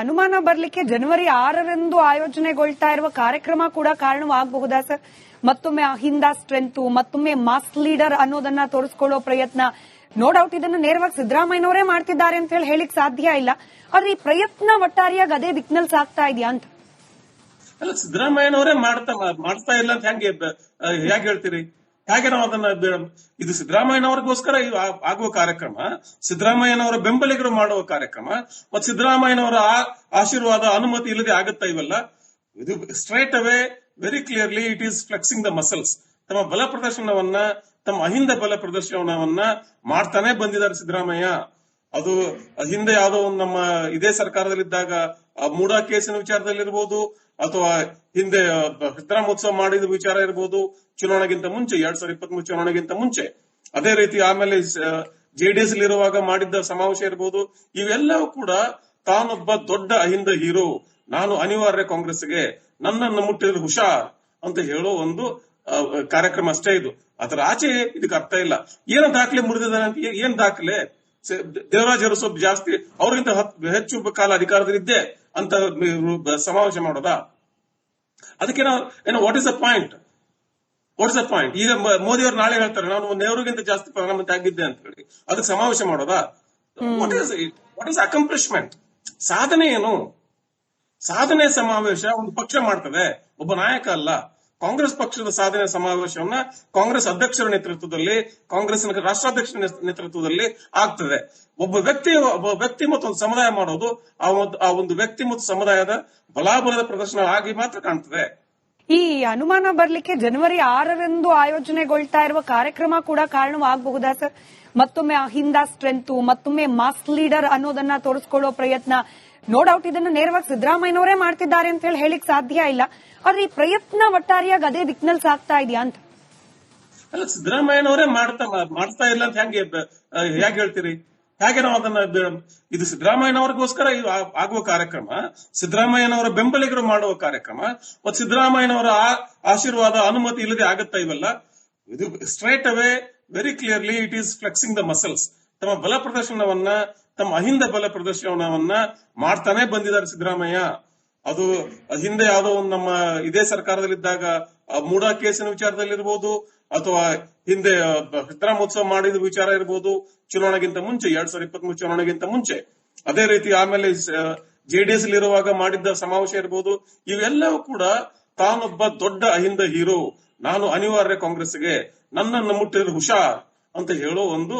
ಅನುಮಾನ ಬರ್ಲಿಕ್ಕೆ ಜನವರಿ 6ರಂದು ಆಯೋಜನೆಗೊಳ್ತಾ ಇರುವ ಕಾರ್ಯಕ್ರಮ ಕೂಡ ಕಾರಣವಾಗಬಹುದಾ ಸರ್? ಮತ್ತೊಮ್ಮೆ ಅಹಿಂದ ಸ್ಟ್ರೆಂತ್, ಮತ್ತೊಮ್ಮೆ ಮಾಸ್ ಲೀಡರ್ ಅನ್ನೋದನ್ನ ತೋರಿಸ್ಕೊಳ್ಳೋ ಪ್ರಯತ್ನ. ನೋ ಡೌಟ್ ಇದನ್ನ ನೇರವಾಗಿ ಸಿದ್ದರಾಮಯ್ಯನವರೇ ಮಾಡ್ತಿದ್ದಾರೆ ಅಂತ ಹೇಳಿಕ್ ಸಾಧ್ಯ ಇಲ್ಲ. ಆದ್ರೆ ಈ ಪ್ರಯತ್ನ ಒಟ್ಟಾರೆಯಾಗಿ ಅದೇ ದಿಕ್ಕಿನಲ್ಲಿ ಸಾಗ್ತಾ ಇದೆಯಾ ಅಂತ? ಅಲ್ಲ, ಸಿದ್ದರಾಮಯ್ಯನವರೇ ಮಾಡ್ತಾ ಇಲ್ಲ ಅಂತ ಹೇಗೆ ಹೇಳ್ತೀರಿ? ಹೇಗೆ ನಾವು ಅದನ್ನ ಇದು ಸಿದ್ದರಾಮಯ್ಯನವರಿಗೋಸ್ಕರ ಆಗುವ ಕಾರ್ಯಕ್ರಮ, ಸಿದ್ದರಾಮಯ್ಯನವರ ಬೆಂಬಲಿಗರು ಮಾಡುವ ಕಾರ್ಯಕ್ರಮ, ಮತ್ತು ಸಿದ್ದರಾಮಯ್ಯನವರ ಆಶೀರ್ವಾದ ಅನುಮತಿ ಇಲ್ಲದೆ ಆಗುತ್ತಾ ಇವೆಲ್ಲ? ಇದು straightaway very clearly it is flexing the muscles. ತಮ್ಮ ಬಲ ಪ್ರದರ್ಶನವನ್ನ, ತಮ್ಮ ಅಹಿಂದ ಬಲ ಪ್ರದರ್ಶನವನ್ನ ಮಾಡ್ತಾನೆ ಬಂದಿದ್ದಾರೆ ಸಿದ್ದರಾಮಯ್ಯ. ಅದು ಹಿಂದೆ ಯಾವುದೋ ಒಂದು ನಮ್ಮ ಇದೇ ಸರ್ಕಾರದಲ್ಲಿದ್ದಾಗ ಮೂಡಾ ಕೇಸಿನ ವಿಚಾರದಲ್ಲಿರ್ಬೋದು, ಅಥವಾ ಹಿಂದೆ ಚಿತ್ರಾಮೋತ್ಸವ ಮಾಡಿದ ವಿಚಾರ ಇರಬಹುದು, ಚುನಾವಣೆಗಿಂತ ಮುಂಚೆ 2023 ಚುನಾವಣೆಗಿಂತ ಮುಂಚೆ. ಅದೇ ರೀತಿ ಆಮೇಲೆ ಜೆಡಿಎಸ್ ಇರುವಾಗ ಮಾಡಿದ್ದ ಸಮಾವೇಶ ಇರಬಹುದು. ಇವೆಲ್ಲವೂ ಕೂಡ ತಾನೊಬ್ಬ ದೊಡ್ಡ ಅಹಿಂದ ಹೀರೋ, ನಾನು ಅನಿವಾರ್ಯ ಕಾಂಗ್ರೆಸ್ಗೆ, ನನ್ನನ್ನು ಮುಟ್ಟಿದ್ರೆ ಹುಷಾರ್ ಅಂತ ಹೇಳೋ ಒಂದು ಕಾರ್ಯಕ್ರಮ ಅಷ್ಟೇ ಇದು. ಅದರ ಆಚೆ ಇದಕ್ಕೆ ಅರ್ಥ ಇಲ್ಲ. ಏನು ದಾಖಲೆ ಮುರಿದಿದ್ದಾನೆ ಅಂತ? ಏನ್ ದಾಖಲೆ? ದೇವರಾಜ್ ಅರಸು ಜಾಸ್ತಿ ಅವ್ರಿಗಿಂತ ಹೆಚ್ಚು ಕಾಲ ಅಧಿಕಾರದಲ್ಲಿದ್ದೆ ಅಂತ ಸಮಾವೇಶ ಮಾಡೋದಾ? ಅದಕ್ಕೆ ನಾವು ವಾಟ್ ಇಸ್ ದ ಪಾಯಿಂಟ್? ಈಗ ಮೋದಿ ಅವರು ನಾಳೆ ಹೇಳ್ತಾರೆ ನಾನು ನೆಹರುಗಿಂತ ಜಾಸ್ತಿ ಪ್ರಧಾನಮಂತ್ರಿ ಆಗಿದ್ದೆ ಅಂತ ಹೇಳಿ, ಅದಕ್ಕೆ ಸಮಾವೇಶ ಮಾಡೋದಾ? What is accomplishment? ಸಾಧನೆ ಏನು? ಸಾಧನೆ ಸಮಾವೇಶ ಒಂದು ಪಕ್ಷ ಮಾಡ್ತದೆ, ಒಬ್ಬ ನಾಯಕ ಅಲ್ಲ. ಕಾಂಗ್ರೆಸ್ ಪಕ್ಷದ ಸಾಧನೆ ಸಮಾವೇಶವನ್ನ ಕಾಂಗ್ರೆಸ್ ಅಧ್ಯಕ್ಷರ ನೇತೃತ್ವದಲ್ಲಿ, ಕಾಂಗ್ರೆಸ್ನ ರಾಷ್ಟ್ರಾಧ್ಯಕ್ಷರ ನೇತೃತ್ವದಲ್ಲಿ ಆಗ್ತದೆ. ಒಬ್ಬ ವ್ಯಕ್ತಿ ಮತ್ತು ಒಂದು ಸಮುದಾಯ ಮಾಡೋದು ಆ ಒಂದು ವ್ಯಕ್ತಿ ಮತ್ತು ಸಮುದಾಯದ ಬಲಾಬಲದ ಪ್ರದರ್ಶನ ಆಗಿ ಮಾತ್ರ ಕಾಣ್ತದೆ. ಈ ಅನುಮಾನ ಬರ್ಲಿಕ್ಕೆ ಜನವರಿ 6ರಂದು ಆಯೋಜನೆಗೊಳ್ತಾ ಇರುವ ಕಾರ್ಯಕ್ರಮ ಕೂಡ ಕಾರಣವಾಗಬಹುದಾ ಸರ್? ಮತ್ತೊಮ್ಮೆ ಅಹಿಂದ ಸ್ಟ್ರೆಂತ್, ಮತ್ತೊಮ್ಮೆ ಮಾಸ್ ಲೀಡರ್ ಅನ್ನೋದನ್ನ ತೋರಿಸ್ಕೊಳ್ಳೋ ಪ್ರಯತ್ನ. ನೋ ಡೌಟ್ ಇದನ್ನ ನೇರವಾಗಿ ಸಿದ್ದರಾಮಯ್ಯನವರೇ ಮಾಡ್ತಿದ್ದಾರೆ ಅಂತ ಹೇಳಿಕ್ ಸಾಧ್ಯ ಇಲ್ಲ. ಆದ್ರೆ ಈ ಪ್ರಯತ್ನ ಒಟ್ಟಾರೆಯಾಗಿ ಅದೇ ದಿಕ್ಕಿನಲ್ಲಿ ಸಾಗ್ತಾ ಇದೆಯಾ ಅಂತ? ಅಲ್ಲ, ಸಿದ್ದರಾಮಯ್ಯನವರೇ ಮಾಡ್ತಾ ಇಲ್ಲ ಅಂತ ಹೇಗೆ ಹೇಳ್ತೀರಿ? ಹೇಗೆ ನಾವು ಅದನ್ನ ಇದು ಸಿದ್ದರಾಮಯ್ಯನವರಿಗೋಸ್ಕರ ಆಗುವ ಕಾರ್ಯಕ್ರಮ, ಸಿದ್ದರಾಮಯ್ಯನವರ ಬೆಂಬಲಿಗರು ಮಾಡುವ ಕಾರ್ಯಕ್ರಮ, ಮತ್ತು ಸಿದ್ದರಾಮಯ್ಯನವರ ಆಶೀರ್ವಾದ ಅನುಮತಿ ಇಲ್ಲದೆ ಆಗುತ್ತಾ ಇವೆಲ್ಲ? ಇದು straightaway very clearly it is flexing the muscles. ತಮ್ಮ ಬಲ ಪ್ರದರ್ಶನವನ್ನ, ತಮ್ಮ ಅಹಿಂದ ಬಲ ಪ್ರದರ್ಶನವನ್ನ ಮಾಡ್ತಾನೆ ಬಂದಿದ್ದಾರೆ ಸಿದ್ದರಾಮಯ್ಯ. ಅದು ಹಿಂದೆ ಯಾವುದೋ ಒಂದು ನಮ್ಮ ಇದೇ ಸರ್ಕಾರದಲ್ಲಿದ್ದಾಗ ಮೂಡಾ ಕೇಸಿನ ವಿಚಾರದಲ್ಲಿರ್ಬೋದು, ಅಥವಾ ಹಿಂದೆ ಚಿತ್ರಾಮೋತ್ಸವ ಮಾಡಿದ ವಿಚಾರ ಇರಬಹುದು, ಚುನಾವಣೆಗಿಂತ ಮುಂಚೆ 2023 ಚುನಾವಣೆಗಿಂತ ಮುಂಚೆ. ಅದೇ ರೀತಿ ಆಮೇಲೆ ಜೆಡಿಎಸ್ ಇರುವಾಗ ಮಾಡಿದ್ದ ಸಮಾವೇಶ ಇರಬಹುದು. ಇವೆಲ್ಲವೂ ಕೂಡ ತಾನೊಬ್ಬ ದೊಡ್ಡ ಅಹಿಂದ ಹೀರೋ, ನಾನು ಅನಿವಾರ್ಯ ಕಾಂಗ್ರೆಸ್ಗೆ, ನನ್ನನ್ನು ಮುಟ್ಟಿದ್ರೆ ಹುಷಾರ್ ಅಂತ ಹೇಳೋ ಒಂದು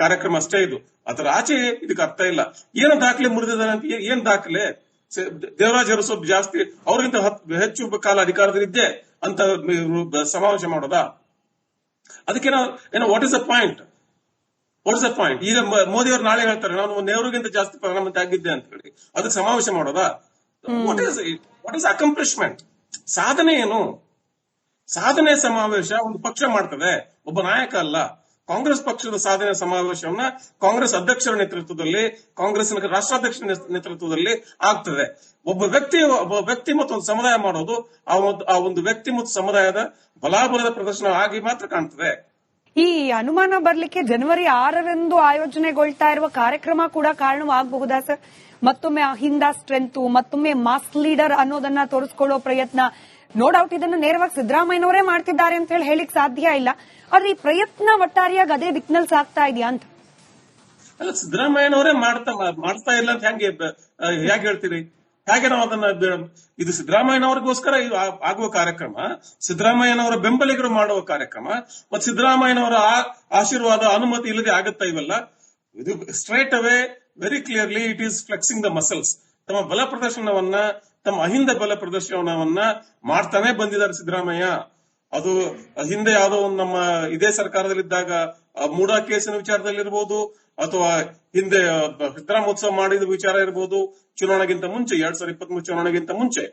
ಕಾರ್ಯಕ್ರಮ ಅಷ್ಟೇ ಇದು. ಅದರ ಆಚೆ ಇದಕ್ಕೆ ಅರ್ಥ ಇಲ್ಲ. ಏನು ದಾಖಲೆ ಮುರಿದಿದ್ದಾನೆ ಅಂತ? ಏನ್ ದಾಖಲೆ? ದೇವರಾಜ್ ಅರಸು ಜಾಸ್ತಿ ಅವ್ರಿಗಿಂತ ಹೆಚ್ಚು ಕಾಲ ಅಧಿಕಾರದಲ್ಲಿದ್ದೆ ಅಂತ ಸಮಾವೇಶ ಮಾಡೋದಾ? ಅದಕ್ಕೆ ನಾವು ವಾಟ್ ಇಸ್ ದ ಪಾಯಿಂಟ್? ಈಗ ಮೋದಿ ಅವರು ನಾಳೆ ಹೇಳ್ತಾರೆ ನಾನು ನೆಹರುಗಿಂತ ಜಾಸ್ತಿ ಪ್ರಧಾನಮಂತ್ರಿ ಆಗಿದ್ದೆ ಅಂತ ಹೇಳಿ, ಅದಕ್ಕೆ ಸಮಾವೇಶ ಮಾಡೋದಾ? What is accomplishment? ಸಾಧನೆ ಏನು? ಸಾಧನೆ ಸಮಾವೇಶ ಒಂದು ಪಕ್ಷ ಮಾಡ್ತದೆ, ಒಬ್ಬ ನಾಯಕ ಅಲ್ಲ. ಕಾಂಗ್ರೆಸ್ ಪಕ್ಷದ ಸಾಧನೆ ಸಮಾವೇಶವನ್ನ ಕಾಂಗ್ರೆಸ್ ಅಧ್ಯಕ್ಷರ ನೇತೃತ್ವದಲ್ಲಿ, ಕಾಂಗ್ರೆಸ್ನ ರಾಷ್ಟ್ರಾಧ್ಯಕ್ಷರ ನೇತೃತ್ವದಲ್ಲಿ ಆಗ್ತದೆ. ಒಬ್ಬ ವ್ಯಕ್ತಿ ಮತ್ತು ಒಂದು ಸಮುದಾಯ ಮಾಡೋದು ಆ ಒಂದು ವ್ಯಕ್ತಿ ಮತ್ತು ಸಮುದಾಯದ ಬಲಾಬಲದ ಪ್ರದರ್ಶನ ಆಗಿ ಮಾತ್ರ ಕಾಣ್ತದೆ. ಈ ಅನುಮಾನ ಬರ್ಲಿಕ್ಕೆ ಜನವರಿ 6ರಂದು ಆಯೋಜನೆಗೊಳ್ತಾ ಇರುವ ಕಾರ್ಯಕ್ರಮ ಕೂಡ ಕಾರಣವಾಗಬಹುದಾ ಸರ್? ಮತ್ತೊಮ್ಮೆ ಅಹಿಂದ ಸ್ಟ್ರೆಂತ್, ಮತ್ತೊಮ್ಮೆ ಮಾಸ್ ಲೀಡರ್ ಅನ್ನೋದನ್ನ ತೋರಿಸ್ಕೊಳ್ಳೋ ಪ್ರಯತ್ನ. ನೋ ಡೌಟ್ ಇದನ್ನ ನೇರವಾಗಿ ಸಿದ್ದರಾಮಯ್ಯನವರೇ ಮಾಡ್ತಿದ್ದಾರೆ ಅಂತ ಹೇಳಿಕ್ ಸಾಧ್ಯ ಇಲ್ಲ. ಆದ್ರೆ ಈ ಪ್ರಯತ್ನ ಒಟ್ಟಾರೆಯಾಗಿ ಅದೇ ದಿಕ್ಕಿನಲ್ಲಿ ಸಾಗ್ತಾ ಇದೆಯಾ ಅಂತ? ಅಲ್ಲ, ಸಿದ್ದರಾಮಯ್ಯನವರೇ ಮಾಡ್ತಾ ಇಲ್ಲ ಅಂತ ಹೇಗೆ ಹೇಳ್ತೀರಿ? ಹೇಗೆ ನಾವು ಅದನ್ನ ಇದು ಸಿದ್ದರಾಮಯ್ಯನವರಿಗೋಸ್ಕರ ಆಗುವ ಕಾರ್ಯಕ್ರಮ, ಸಿದ್ದರಾಮಯ್ಯನವರ ಬೆಂಬಲಿಗರು ಮಾಡುವ ಕಾರ್ಯಕ್ರಮ, ಮತ್ತು ಸಿದ್ದರಾಮಯ್ಯನವರ ಆಶೀರ್ವಾದ ಅನುಮತಿ ಇಲ್ಲದೆ ಆಗುತ್ತಾ ಇವೆಲ್ಲ? ಇದು straightaway very clearly it is flexing the muscles. ತಮ್ಮ ಬಲ ಪ್ರದರ್ಶನವನ್ನ, ತಮ್ಮ ಅಹಿಂದ ಬಲ ಪ್ರದರ್ಶನವನ್ನ ಮಾಡ್ತಾನೆ ಬಂದಿದ್ದಾರೆ ಸಿದ್ದರಾಮಯ್ಯ. ಅದು ಹಿಂದೆ ಯಾವುದೋ ಒಂದು ನಮ್ಮ ಇದೇ ಸರ್ಕಾರದಲ್ಲಿದ್ದಾಗ ಮೂಡಾ ಕೇಸಿನ ವಿಚಾರದಲ್ಲಿರ್ಬೋದು, ಅಥವಾ ಹಿಂದೆ ಚಿತ್ರಾಮೋತ್ಸವ ಮಾಡಿದ ವಿಚಾರ ಇರಬಹುದು, ಚುನಾವಣೆಗಿಂತ ಮುಂಚೆ 2023 ಚುನಾವಣೆಗಿಂತ ಮುಂಚೆ.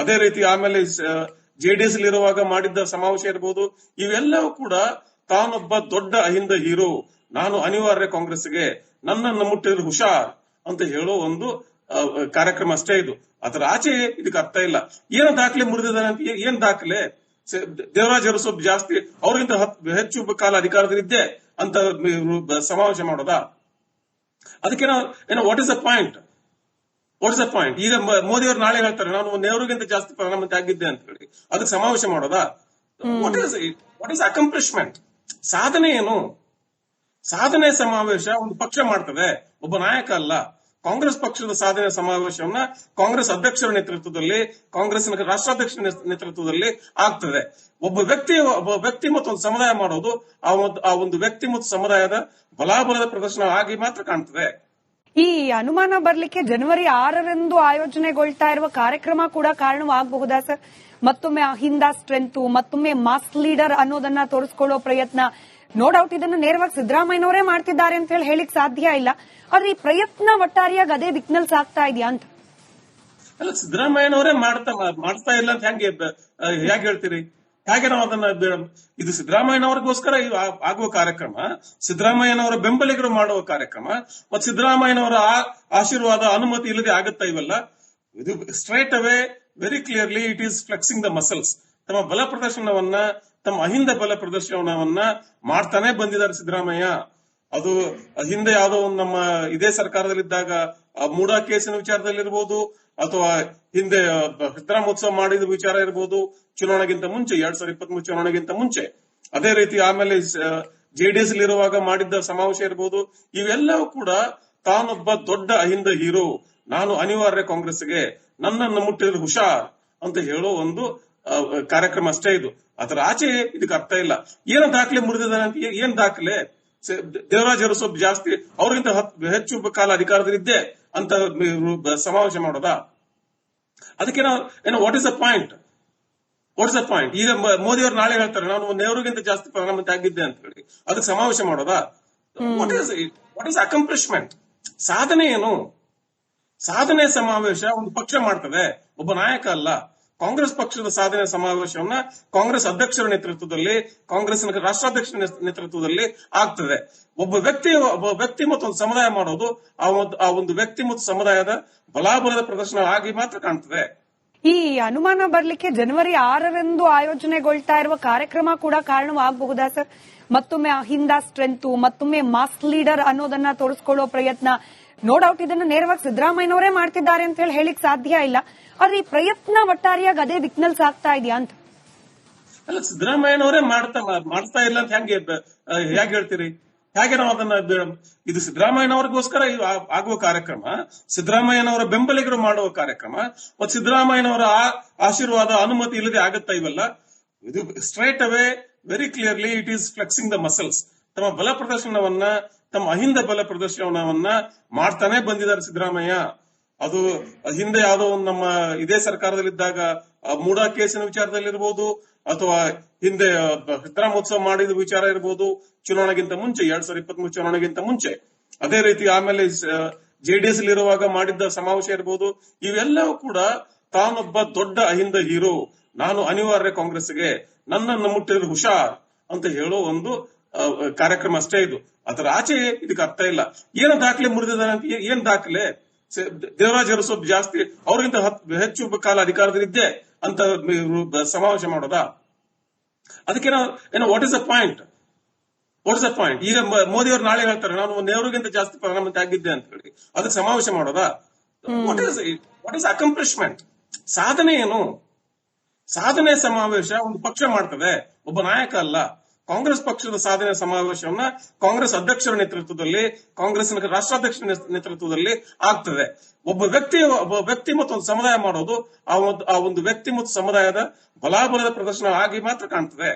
ಅದೇ ರೀತಿ ಆಮೇಲೆ ಜೆಡಿಎಸ್ ಇರುವಾಗ ಮಾಡಿದ್ದ ಸಮಾವೇಶ ಇರಬಹುದು. ಇವೆಲ್ಲವೂ ಕೂಡ ತಾನೊಬ್ಬ ದೊಡ್ಡ ಅಹಿಂದ ಹೀರೋ, ನಾನು ಅನಿವಾರ್ಯ ಕಾಂಗ್ರೆಸ್ಗೆ, ನನ್ನನ್ನು ಮುಟ್ಟಿದ್ರೆ ಹುಷಾರ್ ಅಂತ ಹೇಳೋ ಒಂದು ಕಾರ್ಯಕ್ರಮ ಅಷ್ಟೇ ಇದು. ಅದರ ಆಚೆ ಇದಕ್ಕೆ ಅರ್ಥ ಇಲ್ಲ. ಏನು ದಾಖಲೆ ಮುರಿದಿದ್ದಾನೆ ಅಂತ? ಏನ್ ದಾಖಲೆ? ದೇವರಾಜ್ ಅರಸು ಜಾಸ್ತಿ ಅವ್ರಿಗಿಂತ ಹೆಚ್ಚು ಕಾಲ ಅಧಿಕಾರದಲ್ಲಿದ್ದೆ ಅಂತ ಸಮಾವೇಶ ಮಾಡೋದಾ? ಅದಕ್ಕೆ ನಾವು what is the point? What's the point? ಈಗ ಮೋದಿ ಅವರು ನಾಳೆ ಹೇಳ್ತಾರೆ ನಾನು ನೆಹರುಗಿಂತ ಜಾಸ್ತಿ ಪ್ರಧಾನಮಂತ್ರಿ ಆಗಿದ್ದೆ ಅಂತ ಹೇಳಿ, ಅದಕ್ಕೆ ಸಮಾವೇಶ ಮಾಡೋದಾ? What is accomplishment? ಸಾಧನೆ ಏನು? ಸಾಧನೆ ಸಮಾವೇಶ ಒಂದು ಪಕ್ಷ ಮಾಡ್ತದೆ, ಒಬ್ಬ ನಾಯಕ ಅಲ್ಲ. ಕಾಂಗ್ರೆಸ್ ಪಕ್ಷದ ಸಾಧನೆ ಸಮಾವೇಶವನ್ನ ಕಾಂಗ್ರೆಸ್ ಅಧ್ಯಕ್ಷರ ನೇತೃತ್ವದಲ್ಲಿ, ಕಾಂಗ್ರೆಸ್ನ ರಾಷ್ಟ್ರಾಧ್ಯಕ್ಷರ ನೇತೃತ್ವದಲ್ಲಿ ಆಗ್ತದೆ. ಒಬ್ಬ ವ್ಯಕ್ತಿ ಮತ್ತು ಒಂದು ಸಮುದಾಯ ಮಾಡೋದು ಆ ಒಂದು ವ್ಯಕ್ತಿ ಮತ್ತು ಸಮುದಾಯದ ಬಲಾಬಲದ ಪ್ರದರ್ಶನ ಆಗಿ ಮಾತ್ರ ಕಾಣ್ತದೆ. ಈ ಅನುಮಾನ ಬರ್ಲಿಕ್ಕೆ ಜನವರಿ 6ರಂದು ಆಯೋಜನೆಗೊಳ್ತಾ ಇರುವ ಕಾರ್ಯಕ್ರಮ ಕೂಡ ಕಾರಣವಾಗಬಹುದಾ ಸರ್? ಮತ್ತೊಮ್ಮೆ ಅಹಿಂದ ಸ್ಟ್ರೆಂತ್, ಮತ್ತೊಮ್ಮೆ ಮಾಸ್ ಲೀಡರ್ ಅನ್ನೋದನ್ನ ತೋರಿಸ್ಕೊಳ್ಳೋ ಪ್ರಯತ್ನ. ನೋ ಡೌಟ್ ಇದನ್ನ ನೇರವಾಗಿ ಸಿದ್ದರಾಮಯ್ಯನವರೇ ಮಾಡ್ತಿದ್ದಾರೆ ಅಂತ ಹೇಳಿಕ್ ಸಾಧ್ಯ ಇಲ್ಲ. ಆದ್ರೆ ಈ ಪ್ರಯತ್ನ ಒಟ್ಟಾರೆಯಾಗಿ ಅದೇ ದಿಕ್ಕಿನಲ್ಲಿ ಸಾಗ್ತಾ ಇದೆಯಾ ಅಂತ? ಅಲ್ಲ, ಸಿದ್ದರಾಮಯ್ಯನವರೇ ಮಾಡ್ತಾ ಇಲ್ಲ ಅಂತ ಹೇಗೆ ಹೇಳ್ತೀರಿ? ಹೇಗೆ ನಾವು ಅದನ್ನ ಇದು ಸಿದ್ದರಾಮಯ್ಯನವರಿಗೋಸ್ಕರ ಆಗುವ ಕಾರ್ಯಕ್ರಮ, ಸಿದ್ದರಾಮಯ್ಯನವರ ಬೆಂಬಲಿಗರು ಮಾಡುವ ಕಾರ್ಯಕ್ರಮ, ಮತ್ತು ಸಿದ್ದರಾಮಯ್ಯನವರ ಆಶೀರ್ವಾದ ಅನುಮತಿ ಇಲ್ಲದೆ ಆಗುತ್ತಾ ಇವೆಲ್ಲ? ಇದು straightaway very clearly it is flexing the muscles. ತಮ್ಮ ಬಲ ಪ್ರದರ್ಶನವನ್ನ, ತಮ್ಮ ಅಹಿಂದ ಬಲ ಪ್ರದರ್ಶನವನ್ನ ಮಾಡ್ತಾನೆ ಬಂದಿದ್ದಾರೆ ಸಿದ್ದರಾಮಯ್ಯ. ಅದು ಹಿಂದೆ ಯಾವುದೋ ಒಂದು ನಮ್ಮ ಇದೇ ಸರ್ಕಾರದಲ್ಲಿದ್ದಾಗ ಮೂಡಾ ಕೇಸಿನ ವಿಚಾರದಲ್ಲಿರ್ಬೋದು, ಅಥವಾ ಹಿಂದೆ ಚಿತ್ರಾಮೋತ್ಸವ ಮಾಡಿದ ವಿಚಾರ ಇರ್ಬೋದು, ಚುನಾವಣೆಗಿಂತ ಮುಂಚೆ 2023 ಚುನಾವಣೆಗಿಂತ ಮುಂಚೆ, ಅದೇ ರೀತಿ ಆಮೇಲೆ ಜೆಡಿಎಸ್ ಇರುವಾಗ ಮಾಡಿದ್ದ ಸಮಾವೇಶ ಇರ್ಬೋದು. ಇವೆಲ್ಲವೂ ಕೂಡ ತಾನೊಬ್ಬ ದೊಡ್ಡ ಅಹಿಂದ ಹೀರೋ, ನಾನು ಅನಿವಾರ್ಯ ಕಾಂಗ್ರೆಸ್ಗೆ, ನನ್ನನ್ನು ಮುಟ್ಟಿದ್ರೆ ಹುಷಾರ್ ಅಂತ ಹೇಳೋ ಒಂದು ಕಾರ್ಯಕ್ರಮ ಅಷ್ಟೇ ಇದು. ಅದರ ಆಚೆ ಇದಕ್ಕೆ ಅರ್ಥ ಇಲ್ಲ. ಏನು ದಾಖಲೆ ಮುರಿದಿದ್ದಾನೆ ಅಂತ? ಏನ್ ದಾಖಲೆ? ದೇವರಾಜ್ ಅರಸು ಜಾಸ್ತಿ ಅವ್ರಿಗಿಂತ ಹೆಚ್ಚು ಕಾಲ ಅಧಿಕಾರದಲ್ಲಿದ್ದೆ ಅಂತ ಸಮಾವೇಶ ಮಾಡೋದಾ? ಅದಕ್ಕೆ ನಾವು what is the point? What's the point? ಈಗ ಮೋದಿ ಅವರು ನಾಳೆ ಹೇಳ್ತಾರೆ ನಾನು ನೆಹರುಗಿಂತ ಜಾಸ್ತಿ ಪ್ರಧಾನಮಂತ್ರಿ ಆಗಿದ್ದೆ ಅಂತ ಹೇಳಿ, ಅದಕ್ಕೆ ಸಮಾವೇಶ ಮಾಡೋದಾ? What is accomplishment? ಸಾಧನೆ ಏನು? ಸಾಧನೆ ಸಮಾವೇಶ ಒಂದು ಪಕ್ಷ ಮಾಡ್ತದೆ, ಒಬ್ಬ ನಾಯಕ ಅಲ್ಲ. ಕಾಂಗ್ರೆಸ್ ಪಕ್ಷದ ಸಾಧನೆ ಸಮಾವೇಶವನ್ನ ಕಾಂಗ್ರೆಸ್ ಅಧ್ಯಕ್ಷರ ನೇತೃತ್ವದಲ್ಲಿ, ಕಾಂಗ್ರೆಸ್ನ ರಾಷ್ಟ್ರಾಧ್ಯಕ್ಷರ ನೇತೃತ್ವದಲ್ಲಿ ಆಗ್ತದೆ. ಒಬ್ಬ ವ್ಯಕ್ತಿ ಮತ್ತು ಒಂದು ಸಮುದಾಯ ಮಾಡೋದು ಆ ಒಂದು ವ್ಯಕ್ತಿ ಮತ್ತು ಸಮುದಾಯದ ಬಲಾಬಲದ ಪ್ರದರ್ಶನ ಆಗಿ ಮಾತ್ರ ಕಾಣ್ತದೆ. ಈ ಅನುಮಾನ ಬರ್ಲಿಕ್ಕೆ ಜನವರಿ 6ರಂದು ಆಯೋಜನೆಗೊಳ್ತಾ ಇರುವ ಕಾರ್ಯಕ್ರಮ ಕೂಡ ಕಾರಣವಾಗಬಹುದಾ ಸರ್? ಮತ್ತೊಮ್ಮೆ ಅಹಿಂದ ಸ್ಟ್ರೆಂತ್, ಮತ್ತೊಮ್ಮೆ ಮಾಸ್ ಲೀಡರ್ ಅನ್ನೋದನ್ನ ತೋರಿಸ್ಕೊಳ್ಳೋ ಪ್ರಯತ್ನ. ನೋ ಡೌಟ್ ಇದನ್ನ ನೇರವಾಗಿ ಸಿದ್ದರಾಮಯ್ಯನವರೇ ಮಾಡ್ತಿದ್ದಾರೆ ಅಂತ ಹೇಳಿಕ್ ಸಾಧ್ಯ ಇಲ್ಲ. ಆದ್ರೆ ಈ ಪ್ರಯತ್ನ ಒಟ್ಟಾರೆಯಾಗಿ ಅದೇ ದಿಕ್ಕಿನಲ್ಲಿ ಸಾಗ್ತಾ ಇದೆಯಾ ಅಂತ? ಅಲ್ಲ, ಸಿದ್ದರಾಮಯ್ಯನವರೇ ಮಾಡ್ತಾ ಇಲ್ಲ ಅಂತ ಹೇಗೆ ಹೇಳ್ತೀರಿ? ಹೇಗೆ ನಾವು ಅದನ್ನ ಇದು ಸಿದ್ದರಾಮಯ್ಯನವರಿಗೋಸ್ಕರ ಆಗುವ ಕಾರ್ಯಕ್ರಮ, ಸಿದ್ದರಾಮಯ್ಯನವರ ಬೆಂಬಲಿಗರು ಮಾಡುವ ಕಾರ್ಯಕ್ರಮ, ಮತ್ತು ಸಿದ್ದರಾಮಯ್ಯನವರ ಆಶೀರ್ವಾದ ಅನುಮತಿ ಇಲ್ಲದೆ ಆಗುತ್ತಾ ಇವೆಲ್ಲ? ಇದು straightaway very clearly it is flexing the muscles. ತಮ್ಮ ಬಲ ಪ್ರದರ್ಶನವನ್ನ, ತಮ್ಮ ಅಹಿಂದ ಬಲ ಪ್ರದರ್ಶನವನ್ನ ಮಾಡ್ತಾನೆ ಬಂದಿದ್ದಾರೆ ಸಿದ್ದರಾಮಯ್ಯ. ಅದು ಹಿಂದೆ ಯಾವುದೋ ಒಂದು ನಮ್ಮ ಇದೇ ಸರ್ಕಾರದಲ್ಲಿದ್ದಾಗ ಮೂಡಾ ಕೇಸಿನ ವಿಚಾರದಲ್ಲಿರ್ಬೋದು, ಅಥವಾ ಹಿಂದೆ ಚಿತ್ರಾಮೋತ್ಸವ ಮಾಡಿದ ವಿಚಾರ ಇರ್ಬೋದು, ಚುನಾವಣೆಗಿಂತ ಮುಂಚೆ 2023 ಚುನಾವಣೆಗಿಂತ ಮುಂಚೆ, ಅದೇ ರೀತಿ ಆಮೇಲೆ ಜೆಡಿಎಸ್ ಇರುವಾಗ ಮಾಡಿದ್ದ ಸಮಾವೇಶ ಇರ್ಬೋದು. ಇವೆಲ್ಲವೂ ಕೂಡ ತಾನೊಬ್ಬ ದೊಡ್ಡ ಅಹಿಂದ ಹೀರೋ, ನಾನು ಅನಿವಾರ್ಯ ಕಾಂಗ್ರೆಸ್ಗೆ, ನನ್ನನ್ನು ಮುಟ್ಟಿದ್ರೆ ಹುಷಾರ್ ಅಂತ ಹೇಳೋ ಒಂದು ಕಾರ್ಯಕ್ರಮ ಅಷ್ಟೇ ಇದು. ಅದರ ಆಚೆ ಇದಕ್ಕೆ ಅರ್ಥ ಇಲ್ಲ. ಏನು ದಾಖಲೆ ಮುರಿದಿದ್ದಾನೆ ಅಂತ? ಏನ್ ದಾಖಲೆ? ದೇವರಾಜ್ ಅರಸು ಜಾಸ್ತಿ ಅವ್ರಿಗಿಂತ ಹೆಚ್ಚು ಕಾಲ ಅಧಿಕಾರದಲ್ಲಿದ್ದೆ ಅಂತ ಸಮಾವೇಶ ಮಾಡೋದಾ? ಅದಕ್ಕೆ ನಾವು what is the point? What's the point? ಈಗ ಮೋದಿ ಅವರು ನಾಳೆ ಹೇಳ್ತಾರೆ ನಾನು ನೆಹರುಗಿಂತ ಜಾಸ್ತಿ ಪ್ರಧಾನಮಂತ್ರಿ ಆಗಿದ್ದೆ ಅಂತ ಹೇಳಿ, ಅದಕ್ಕೆ ಸಮಾವೇಶ ಮಾಡೋದಾ? What is accomplishment? ಸಾಧನೆ ಏನು? ಸಾಧನೆ ಸಮಾವೇಶ ಒಂದು ಪಕ್ಷ ಮಾಡ್ತದೆ, ಒಬ್ಬ ನಾಯಕ ಅಲ್ಲ. ಕಾಂಗ್ರೆಸ್ ಪಕ್ಷದ ಸಾಧನೆ ಸಮಾವೇಶವನ್ನ ಕಾಂಗ್ರೆಸ್ ಅಧ್ಯಕ್ಷರ ನೇತೃತ್ವದಲ್ಲಿ, ಕಾಂಗ್ರೆಸ್ನ ರಾಷ್ಟ್ರಾಧ್ಯಕ್ಷರ ನೇತೃತ್ವದಲ್ಲಿ ಆಗ್ತದೆ. ಒಬ್ಬ ವ್ಯಕ್ತಿ ಮತ್ತು ಒಂದು ಸಮುದಾಯ ಮಾಡೋದು ಆ ಒಂದು ವ್ಯಕ್ತಿ ಮತ್ತು ಸಮುದಾಯದ ಬಲಾಬಲದ ಪ್ರದರ್ಶನ ಆಗಿ ಮಾತ್ರ ಕಾಣ್ತದೆ.